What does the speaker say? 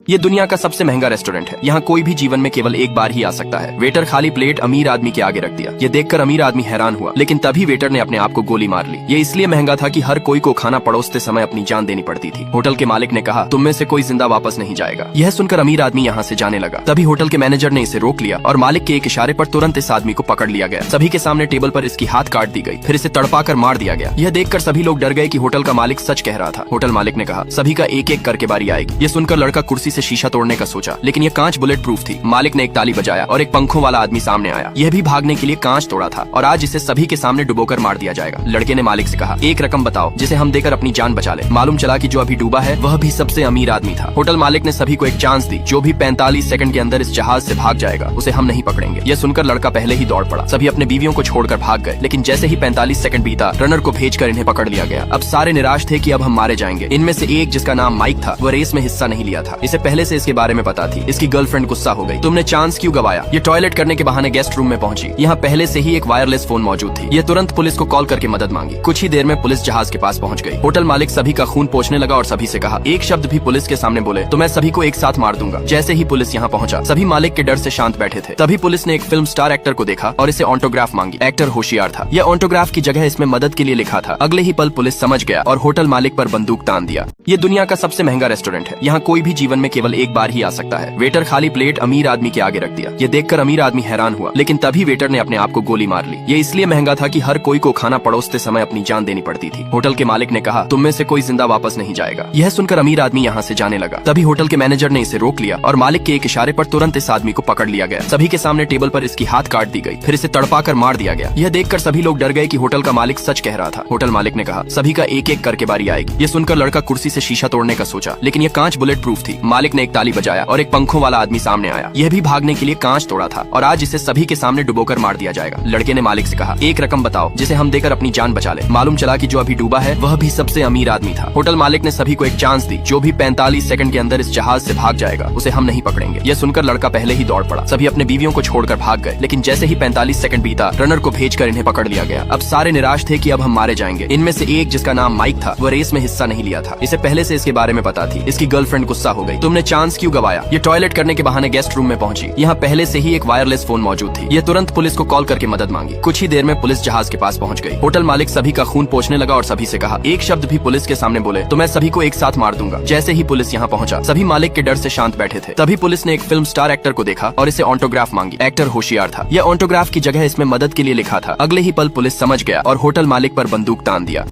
ये दुनिया का सबसे महंगा रेस्टोरेंट है। यहाँ कोई भी जीवन में केवल एक बार ही आ सकता है। वेटर खाली प्लेट अमीर आदमी के आगे रख दिया। ये देखकर अमीर आदमी हैरान हुआ, लेकिन तभी वेटर ने अपने आप को गोली मार ली। ये इसलिए महंगा था कि हर कोई को खाना परोसते समय अपनी जान देनी पड़ती थी। होटल के मालिक ने कहा, तुम में से कोई जिंदा वापस नहीं जाएगा। यह सुनकर अमीर आदमी यहाँ से जाने लगा। तभी होटल के मैनेजर ने इसे रोक लिया और मालिक के एक इशारे पर तुरंत इस आदमी को पकड़ लिया गया। सभी के सामने टेबल पर इसकी हाथ काट दी गई, फिर इसे तड़पा कर मार दिया गया। यह देखकर सभी लोग डर गए कि होटल का मालिक सच कह रहा था। होटल मालिक ने कहा, सभी का एक एक करके बारी आएगी। ये सुनकर लड़का कुर्सी से शीशा तोड़ने का सोचा, लेकिन ये कांच बुलेट प्रूफ थी। मालिक ने एक ताली बजाया और एक पंखों वाला आदमी सामने आया। यह भी भागने के लिए कांच तोड़ा था और आज इसे सभी के सामने डुबोकर मार दिया जाएगा। लड़के ने मालिक से कहा, एक रकम बताओ जिसे हम देकर अपनी जान बचा ले। मालूम चला कि जो अभी डूबा है वह भी सबसे अमीर आदमी था। होटल मालिक ने सभी को एक चांस दी, जो भी 45 सेकंड के अंदर इस जहाज से भाग जाएगा उसे हम नहीं पकड़ेंगे। यह सुनकर लड़का पहले ही दौड़ पड़ा। सभी अपने बीवियों को छोड़कर भाग गए, लेकिन जैसे ही 45 सेकंड बीता, रनर को भेजकर इन्हें पकड़ लिया गया। अब सारे निराश थे कि अब हम मारे जाएंगे। इनमें से एक, जिसका नाम माइक था, वह रेस में हिस्सा नहीं लिया था। इसे पहले से इसके बारे में पता थी। इसकी गर्लफ्रेंड गुस्सा हो गई, तुमने चांस क्यों गवाया। ये टॉयलेट करने के बहाने गेस्ट रूम में पहुंची। यहाँ पहले से ही एक वायरलेस फोन मौजूद थी। ये तुरंत पुलिस को कॉल करके मदद मांगी। कुछ ही देर में पुलिस जहाज के पास पहुंच गई। होटल मालिक सभी का खून पोंछने लगा और सभी से कहा, एक शब्द भी पुलिस के सामने बोले तो मैं सभी को एक साथ मार दूंगा। जैसे ही पुलिस यहाँ पहुंचा, सभी मालिक के डर से शांत बैठे थे। तभी पुलिस ने एक फिल्म स्टार एक्टर को देखा और इसे ऑटोग्राफ मांगी। एक्टर होशियार था। यह ऑटोग्राफ की जगह इसमें मदद के लिए लिखा था। अगले ही पल पुलिस समझ गया और होटल मालिक पर बंदूक तान दिया। ये दुनिया का सबसे महंगा रेस्टोरेंट है। यहाँ कोई भी जीवन में केवल एक बार ही आ सकता है। वेटर खाली प्लेट अमीर आदमी के आगे रख दिया। ये देखकर अमीर आदमी हैरान हुआ, लेकिन तभी वेटर ने अपने आप को गोली मार ली। ये इसलिए महंगा था कि हर कोई को खाना परोसते समय अपनी जान देनी पड़ती थी। होटल के मालिक ने कहा, तुम में से कोई जिंदा वापस नहीं जाएगा। यह सुनकर अमीर आदमी यहाँ से जाने लगा। तभी होटल के मैनेजर ने इसे रोक लिया और मालिक के एक इशारे पर तुरंत इस आदमी को पकड़ लिया गया। सभी के सामने टेबल पर इसकी हाथ काट दी गई, फिर इसे तड़पा कर मार दिया गया। यह देखकर सभी लोग डर गए कि होटल का मालिक सच कह रहा था। होटल मालिक ने कहा, सभी का एक एक करके बारी आएगी। ये सुनकर लड़का कुर्सी से शीशा तोड़ने का सोचा, लेकिन यह कांच बुलेट प्रूफ थी। मालिक ने एक ताली बजाया और एक पंखों वाला आदमी सामने आया। यह भी भागने के लिए कांच तोड़ा था और आज इसे सभी के सामने डुबोकर मार दिया जाएगा। लड़के ने मालिक से कहा, एक रकम बताओ जिसे हम देकर अपनी जान बचा ले। मालूम चला कि जो अभी डूबा है वह भी सबसे अमीर आदमी था। होटल मालिक ने सभी को एक चांस दी, जो भी 45 सेकंड के अंदर इस जहाज से भाग जाएगा उसे हम नहीं पकड़ेंगे। यह सुनकर लड़का पहले ही दौड़ पड़ा। सभी अपने बीवियों को छोड़कर भाग गए, लेकिन जैसे ही 45 सेकंड बीता, रनर को भेजकर इन्हें पकड़ लिया गया। अब सारे निराश थे कि अब हम मारे जाएंगे। इनमें से एक, जिसका नाम माइक था, वह रेस में हिस्सा नहीं लिया था। इसे पहले से इसके बारे में पता थी। इसकी गर्लफ्रेंड गुस्सा हो गई, तुमने चांस क्यों गवाया। ये टॉयलेट करने के बहाने गेस्ट रूम में पहुंची। यहाँ पहले से ही एक वायरलेस फोन मौजूद थी। ये तुरंत पुलिस को कॉल करके मदद मांगी। कुछ ही देर में पुलिस जहाज के पास पहुंच गई। होटल मालिक सभी का खून पोंछने लगा और सभी से कहा, एक शब्द भी पुलिस के सामने बोले तो मैं सभी को एक साथ मार दूंगा। जैसे ही पुलिस यहाँ पहुंचा, सभी मालिक के डर से शांत बैठे थे। तभी पुलिस ने एक फिल्म स्टार एक्टर को देखा और इसे ऑटोग्राफ मांगी। एक्टर होशियार था। यह ऑटोग्राफ की जगह इसमें मदद के लिए लिखा था। अगले ही पल पुलिस समझ गया और होटल मालिक पर बंदूक तान दिया।